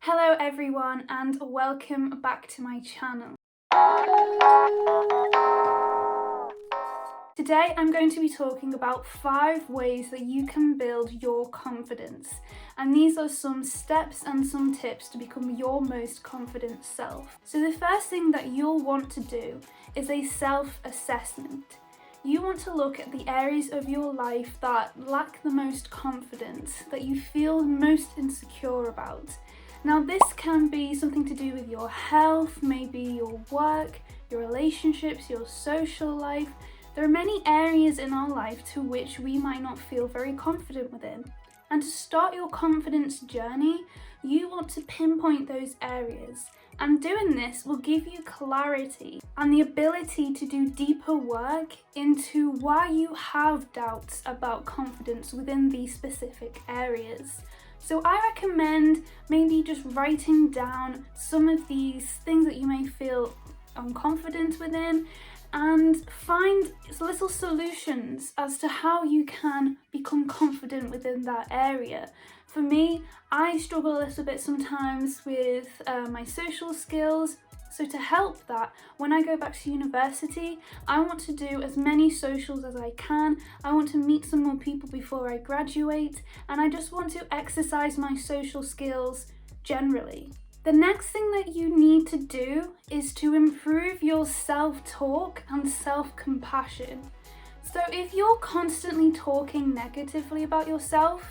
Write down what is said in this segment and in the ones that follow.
Hello everyone and welcome back to my channel. Today I'm going to be talking about 5 ways that you can build your confidence, and these are some steps and some tips to become your most confident self. So the first thing that you'll want to do is a self-assessment. You want to look at the areas of your life that lack the most confidence, that you feel most insecure about. Now this can be something to do with your health, maybe your work, your relationships, your social life. There are many areas in our life to which we might not feel very confident within. And to start your confidence journey, you want to pinpoint those areas. And doing this will give you clarity and the ability to do deeper work into why you have doubts about confidence within these specific areas. So I recommend maybe just writing down some of these things that you may feel unconfident within and find little solutions as to how you can become confident within that area. For me, I struggle a little bit sometimes with my social skills. So to help that, when I go back to university, I want to do as many socials as I can. I want to meet some more people before I graduate, and I just want to exercise my social skills generally. The next thing that you need to do is to improve your self-talk and self-compassion. So if you're constantly talking negatively about yourself,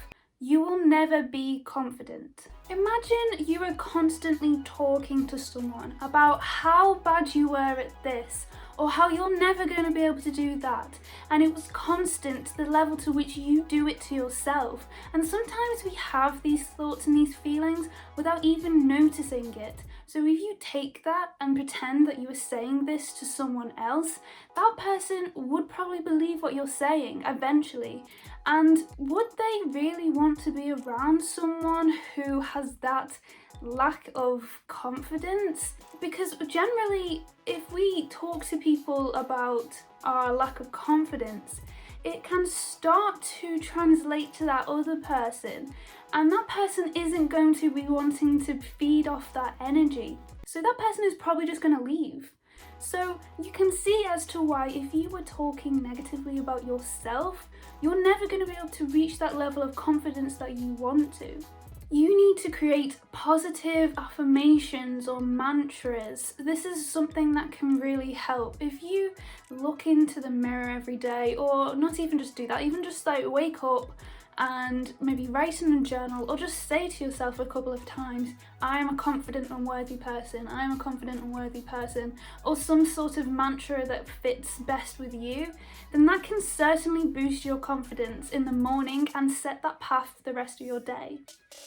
you will never be confident. Imagine you are constantly talking to someone about how bad you were at this, or how you're never going to be able to do that, and it was constant to the level to which you do it to yourself. And sometimes we have these thoughts and these feelings without even noticing it. So if you take that and pretend that you are saying this to someone else, that person would probably believe what you're saying eventually. And would they really want to be around someone who has that lack of confidence? Because generally, if we talk to people about our lack of confidence, it can start to translate to that other person, and that person isn't going to be wanting to feed off that energy. So that person is probably just going to leave. So you can see as to why if you were talking negatively about yourself, you're never going to be able to reach that level of confidence that you want to. You need to create positive affirmations or mantras. This is something that can really help. If you look into the mirror every day, or not even just do that, even just like wake up and maybe write in a journal, or just say to yourself a couple of times, I am a confident and worthy person, I am a confident and worthy person, or some sort of mantra that fits best with you, then that can certainly boost your confidence in the morning and set that path for the rest of your day.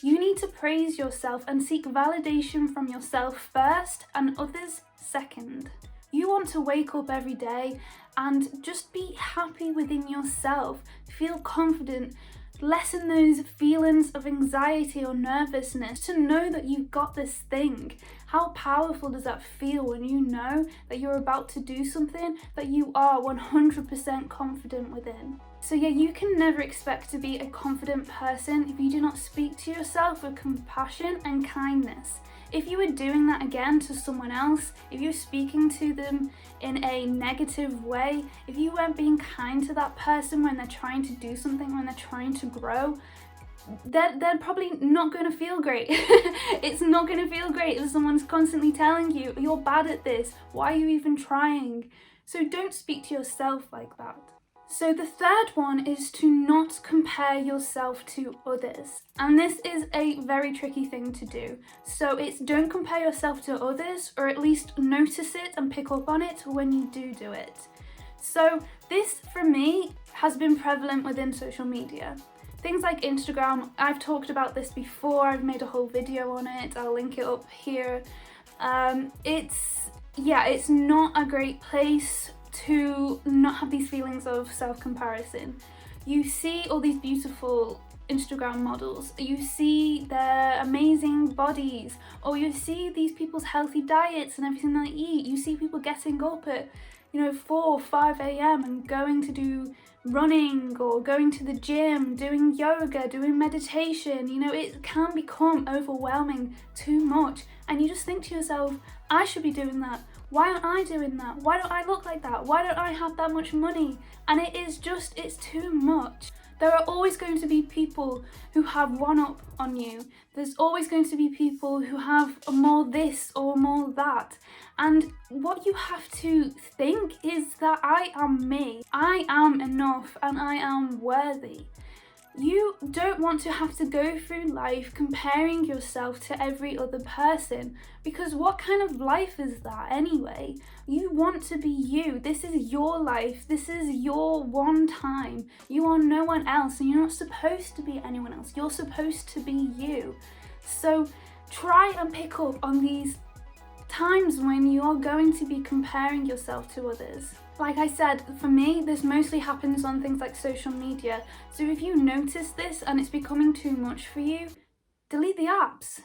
You need to praise yourself and seek validation from yourself first and others second. You want to wake up every day and just be happy within yourself, feel confident, lessen those feelings of anxiety or nervousness, to know that you've got this thing. How powerful does that feel when you know that you're about to do something that you are 100% confident within? So yeah, you can never expect to be a confident person if you do not speak to yourself with compassion and kindness. If you were doing that again to someone else, if you're speaking to them in a negative way, if you weren't being kind to that person when they're trying to do something, when they're trying to grow, they're probably not going to feel great. It's not going to feel great if someone's constantly telling you, you're bad at this, why are you even trying? So don't speak to yourself like that. So the third one is to not compare yourself to others. And this is a very tricky thing to do. So it's don't compare yourself to others, or at least notice it and pick up on it when you do it. So this, for me, has been prevalent within social media. Things like Instagram, I've talked about this before, I've made a whole video on it, I'll link it up here. It's not a great place to not have these feelings of self-comparison. You see all these beautiful Instagram models, you see their amazing bodies, or you see these people's healthy diets and everything they eat. You see people getting up at 4 or 5 a.m. and going to do running or going to the gym, doing yoga, doing meditation, you know, it can become overwhelming too much. And you just think to yourself, I should be doing that. Why aren't I doing that? Why don't I look like that? Why don't I have that much money? And it is just, it's too much. There are always going to be people who have one up on you. There's always going to be people who have more this or more that. And what you have to think is that I am me. I am enough and I am worthy. You don't want to have to go through life comparing yourself to every other person, because what kind of life is that anyway? You want to be you. This is your life. This is your one time. You are no one else, and you're not supposed to be anyone else. You're supposed to be you. So try and pick up on these times when you're going to be comparing yourself to others. Like I said, for me, this mostly happens on things like social media. So if you notice this and it's becoming too much for you, delete the apps.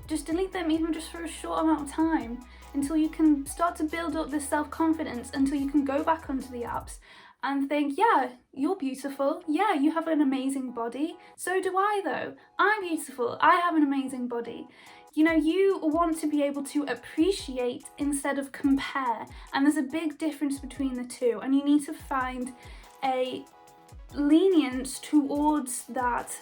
Just delete them, even just for a short amount of time, until you can start to build up this self-confidence, until you can go back onto the apps and think, yeah, you're beautiful. Yeah, you have an amazing body. So do I though. I'm beautiful. I have an amazing body. You know, you want to be able to appreciate instead of compare. And there's a big difference between the two. And you need to find a lenience towards that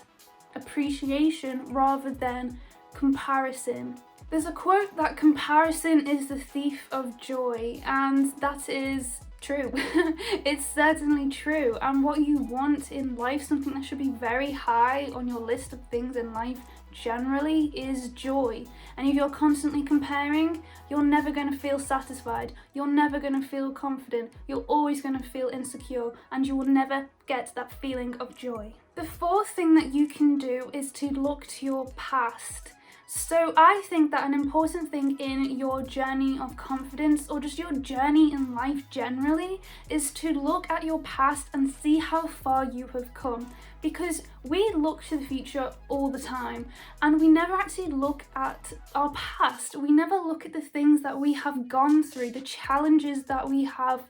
appreciation rather than comparison. There's a quote that comparison is the thief of joy, and that is true. It's certainly true. And what you want in life, something that should be very high on your list of things in life generally, is joy. And if you're constantly comparing, you're never going to feel satisfied. You're never going to feel confident. You're always going to feel insecure, and you will never get that feeling of joy. The fourth thing that you can do is to look to your past. So I think that an important thing in your journey of confidence, or just your journey in life generally, is to look at your past and see how far you have come. Because we look to the future all the time and we never actually look at our past. We never look at the things that we have gone through, the challenges that we have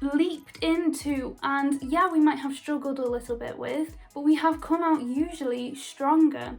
leaped into, and yeah, we might have struggled a little bit with, but we have come out usually stronger.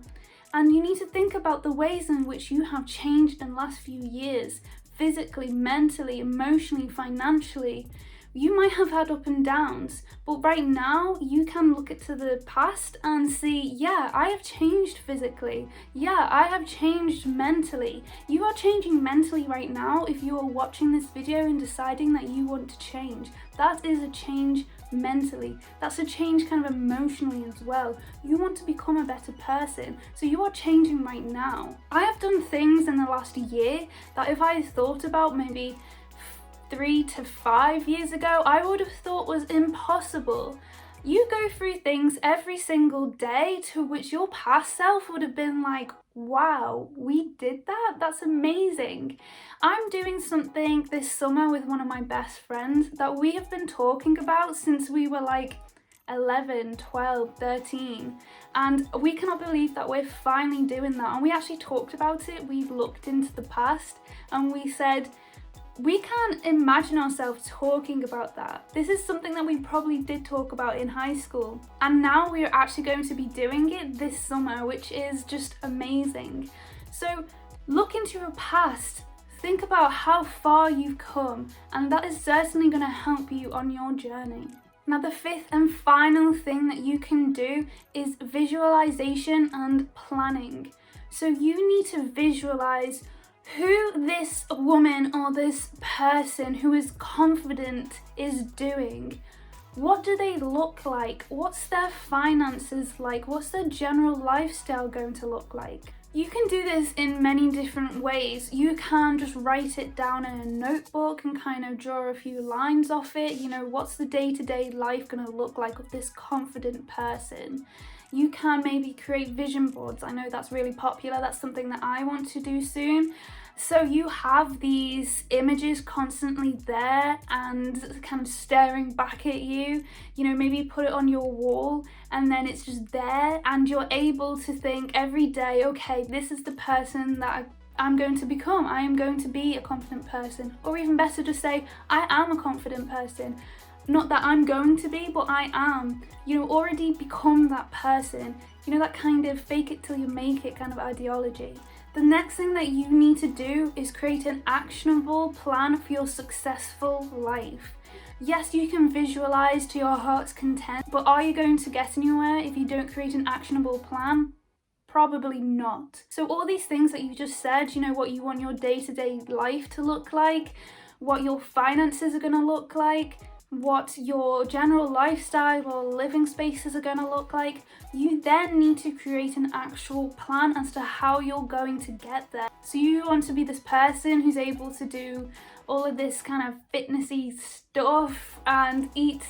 And you need to think about the ways in which you have changed in the last few years, physically, mentally, emotionally, financially. You might have had up and downs, but right now you can look to the past and see, yeah, I have changed physically. Yeah, I have changed mentally. You are changing mentally right now if you are watching this video and deciding that you want to change. That is a change mentally. That's a change kind of emotionally as well. You want to become a better person, so you are changing right now. I have done things in the last year that if I had thought about maybe 3 to 5 years ago, I would have thought was impossible. You go through things every single day to which your past self would have been like, wow, we did that? That's amazing. I'm doing something this summer with one of my best friends that we have been talking about since we were like 11, 12, 13, and we cannot believe that we're finally doing that. And we actually talked about it. We've looked into the past and we said, we can't imagine ourselves talking about that. This is something that we probably did talk about in high school. And now we are actually going to be doing it this summer, which is just amazing. So look into your past, think about how far you've come, and that is certainly going to help you on your journey. Now, the fifth and final thing that you can do is visualization and planning. So you need to visualize who this woman or this person who is confident is doing. What do they look like? What's their finances like? What's their general lifestyle going to look like? You can do this in many different ways. You can just write it down in a notebook and kind of draw a few lines off it. You know, what's the day-to-day life going to look like of this confident person? You can maybe create vision boards. I know that's really popular. That's something that I want to do soon. So you have these images constantly there and kind of staring back at you. You know, maybe put it on your wall and then it's just there, and you're able to think every day, okay, this is the person that I'm going to become. I am going to be a confident person. Or even better, just say, I am a confident person. Not that I'm going to be, but I am. You know, already become that person. You know, that kind of fake it till you make it kind of ideology. The next thing that you need to do is create an actionable plan for your successful life. Yes, you can visualize to your heart's content, but are you going to get anywhere if you don't create an actionable plan? Probably not. So all these things that you just said, you know, what you want your day-to-day life to look like, what your finances are going to look like, what your general lifestyle or living spaces are going to look like, you then need to create an actual plan as to how you're going to get there. So you want to be this person who's able to do all of this kind of fitnessy stuff and eat,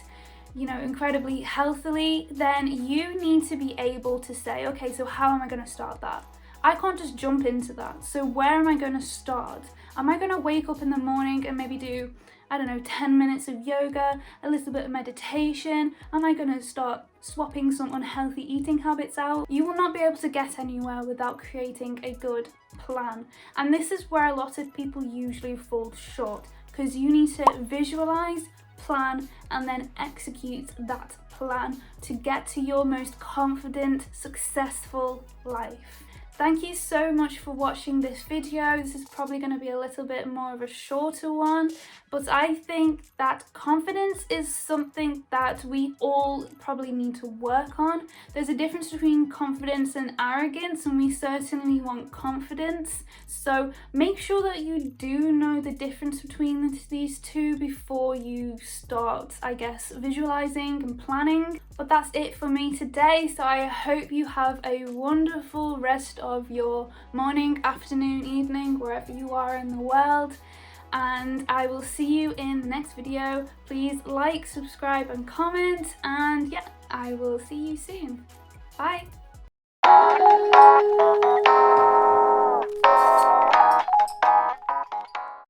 you know, incredibly healthily, then you need to be able to say, okay, so how am I going to start that? I can't just jump into that. So where am I going to start? Am I going to wake up in the morning and maybe do, I don't know, 10 minutes of yoga, a little bit of meditation? Am I going to start swapping some unhealthy eating habits out? You will not be able to get anywhere without creating a good plan. And this is where a lot of people usually fall short, because you need to visualize, plan, and then execute that plan to get to your most confident, successful life. Thank you so much for watching this video. This is probably going to be a little bit more of a shorter one, but I think that confidence is something that we all probably need to work on. There's a difference between confidence and arrogance, and we certainly want confidence. So make sure that you do know the difference between these two before you start, I guess, visualizing and planning. But that's it for me today. So I hope you have a wonderful rest of your morning, afternoon, evening, wherever you are in the world. And I will see you in the next video. Please like, subscribe, and comment. And yeah, I will see you soon. Bye.